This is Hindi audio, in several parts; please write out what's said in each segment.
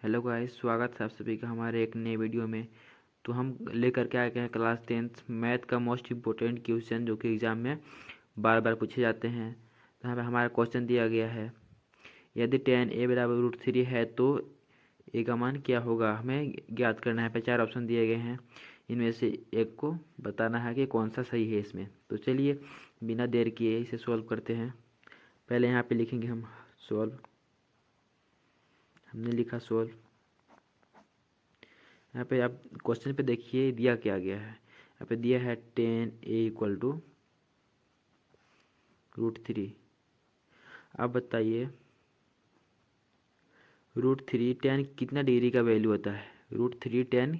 हेलो गाइस, स्वागत है आप सभी का हमारे एक नए वीडियो में। तो हम लेकर के आ गए हैं क्लास 10th मैथ का मोस्ट इम्पोर्टेंट क्वेश्चन जो कि एग्ज़ाम में बार बार पूछे जाते हैं। तो यहाँ पे हमारा क्वेश्चन दिया गया है, यदि tan a बराबर √3 है तो a का मान क्या होगा, हमें ज्ञात करना है। पे 4 ऑप्शन दिए गए हैं, इनमें से एक को बताना है कि कौन सा सही है इसमें। तो चलिए बिना देर किए इसे सॉल्व करते हैं। पहले यहाँ पे लिखेंगे हम सॉल्व। हमने लिखा सॉल्व। यहाँ पे आप क्वेश्चन पे देखिए दिया क्या गया है। यहाँ पे दिया है tan a = √3। आप बताइए √3 tan कितना डिग्री का वैल्यू होता है। √3 tan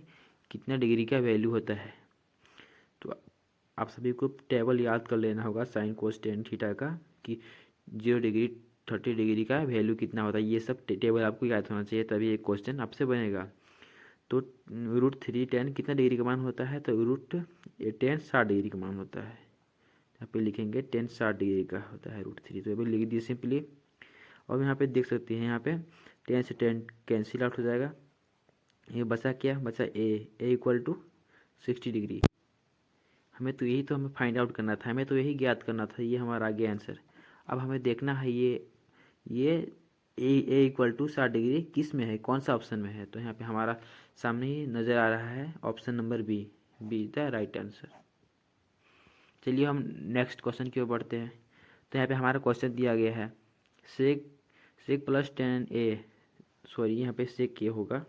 कितना डिग्री का वैल्यू होता है। तो आप सभी को टेबल याद कर लेना होगा साइन कोस टेन थीटा का, कि 0 डिग्री 30 डिग्री का वैल्यू कितना होता है। ये सब टेबल आपको याद होना चाहिए, तभी एक क्वेश्चन आपसे बनेगा। तो √3 tan कितना डिग्री का मान होता है, तो tan 60 डिग्री का मान होता है। यहाँ पे लिखेंगे tan 60 डिग्री का होता है √3। तो ये लिख दिए सिंपली। और यहाँ पे देख सकते हैं, यहाँ पे tan से tan कैंसिल आउट हो जाएगा। ये बचा क्या, बचा a = 60 डिग्री। हमें फाइंड आउट करना था, हमें तो यही ज्ञात करना था। ये हमारा आगे आंसर। अब हमें देखना है ये a = 60 डिग्री किस में है, कौन सा ऑप्शन में है। तो यहाँ पे हमारा सामने ही नज़र आ रहा है option number be the right answer. चलिए हम नेक्स्ट क्वेश्चन की ओर बढ़ते हैं। तो यहाँ पे हमारा क्वेश्चन दिया गया है sec plus tan a, sorry यहाँ पे sec a होगा,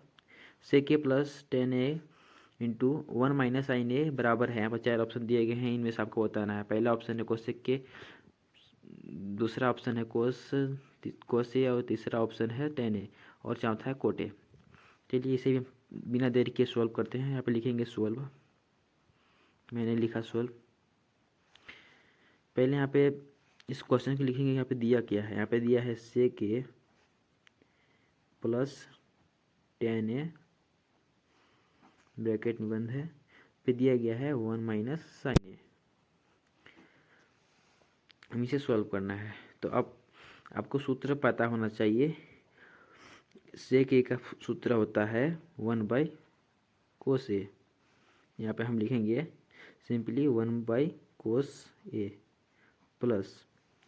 sec a plus tan a into 1 - sin a बराबर है। यहाँ पर 4 ऑप्शन दिए गए हैं, इनमें से आपको बताना है। पहला ऑप्शन है कोसेक के, दूसरा ऑप्शन है कोस ए, और तीसरा ऑप्शन है tan a, और चौथा है कोट ए। चलिए इसे भी बिना देर के सॉल्व करते हैं। यहाँ पे लिखेंगे सॉल्व। मैंने लिखा सॉल्व। पहले यहाँ पे इस क्वेश्चन को लिखेंगे। यहाँ पे दिया क्या है, यहाँ पे दिया है sec a plus tan a bracket में बंद है, पे दिया गया है 1 - sin a। हम इसे सॉल्व करना है। तो अब आपको सूत्र पता होना चाहिए। sec a का सूत्र होता है 1/cos a। यहाँ पे हम लिखेंगे सिंपली 1/cos a प्लस,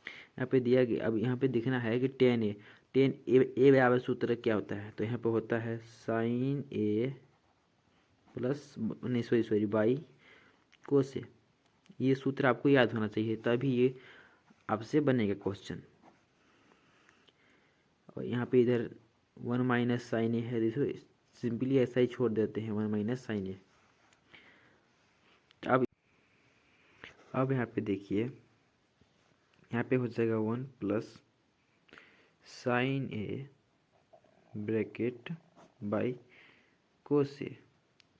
यहाँ पे दिया गया। अब यहाँ पे दिखना है कि tan a बराबर सूत्र क्या होता है। तो यहाँ पे होता है sin a प्लस नहीं सॉरी बाई कोस ए। ये सूत्र आपको याद होना चाहिए, तभी ये आपसे बनेगा क्वेश्चन। और यहाँ पे इधर 1 - sin a है, देखो सिंपली ऐसा ही छोड़ देते हैं 1 - sin a। अब यहाँ पे देखिए, यहाँ पे हो जाएगा 1 plus sin a bracket by cos a.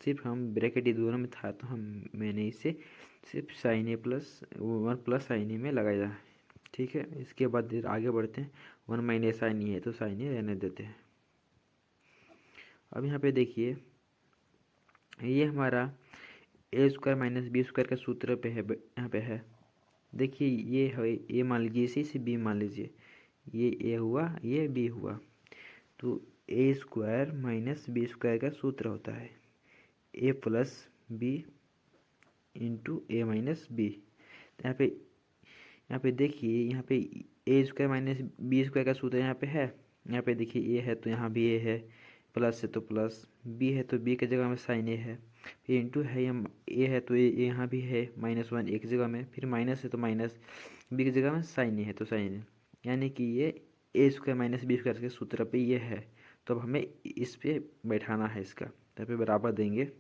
सिर्फ हम ब्रैकेट ये दोनों में था, तो मैंने इसे सिर्फ sin a plus 1 plus sin a में लगाया है। ठीक है, इसके बाद आगे बढ़ते हैं। 1 - sin a है तो sin a रहने देते हैं। अब यहाँ पे देखिए, ये हमारा a² - b² का सूत्र पे है, यहाँ पे है। देखिए ये है a, मान लीजिए इसे b मान लीजिए। ये a हुआ, ये b हुआ। तो a² - b² का सूत्र होता है a plus b into a minus b. यहाँ पे देखिए, यहाँ पे a² - b² का सूत्र यहाँ पे है। यहाँ पे देखिए a है तो यहाँ भी a है, प्लस है तो प्लस, b है तो b की जगह में sin a है, फिर इंटू है a है तो a यहाँ भी है -1 एक जगह में, फिर माइनस है तो माइनस, b की जगह में sin a है तो sin a, यानी कि ये a² - b² के सूत्र पे ये है। तो अब हमें इस पे बैठाना है इसका। यहाँ पे बराबर देंगे,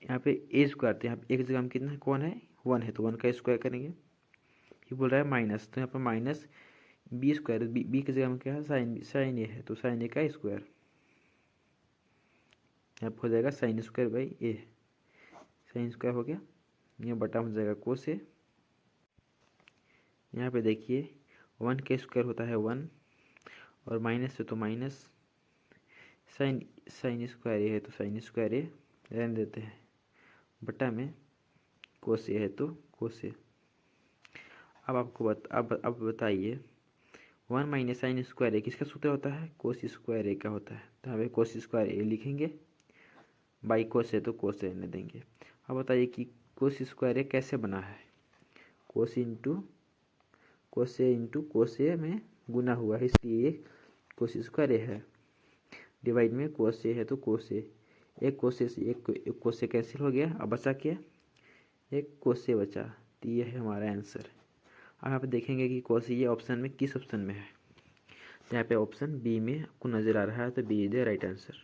यहाँ पे a², तो यहाँ पे एक जगह में कितना कौन है 1 है, तो 1 का स्क्वायर करेंगे। ये बोल रहा है माइनस, तो यहाँ पर -b², बी की जगह में क्या है साइन ए है, तो साइन ए का स्क्वायर। यहाँ पर हो जाएगा sin² बाई ए, sin² हो गया, ये बटा हो जाएगा कोस ए। यहाँ पे देखिए 1 का स्क्वायर होता है 1, और माइनस है तो माइनस, sin² ए है तो sin² ए रहने देते हैं, बटा में कोस ए है तो कोस ए। अब आपको अब बताइए वन माइनस साइन स्क्वायर ए किसका सूत्र होता है, कोस स्क्वायर ए का होता है। तो यहाँ पे कोस स्क्वायर ए लिखेंगे, बाई कोस है तो कोस रहने देंगे। अब बताइए कि कोस स्क्वायर ए कैसे बना है, कोस ए में गुना हुआ है, इसलिए ये कोस स्क्वायर ए है। डिवाइड में कोस ए है तो कोस ए, एक कोस ए से एक कोस ए कैंसिल हो गया, अब बचा क्या, एक कोस ए बचा। तो ये है हमारा आंसर। अब यहाँ पे देखेंगे कि कोस ये ऑप्शन में किस ऑप्शन में है। यहाँ पे ऑप्शन बी में आपको नज़र आ रहा है, तो b is the right answer.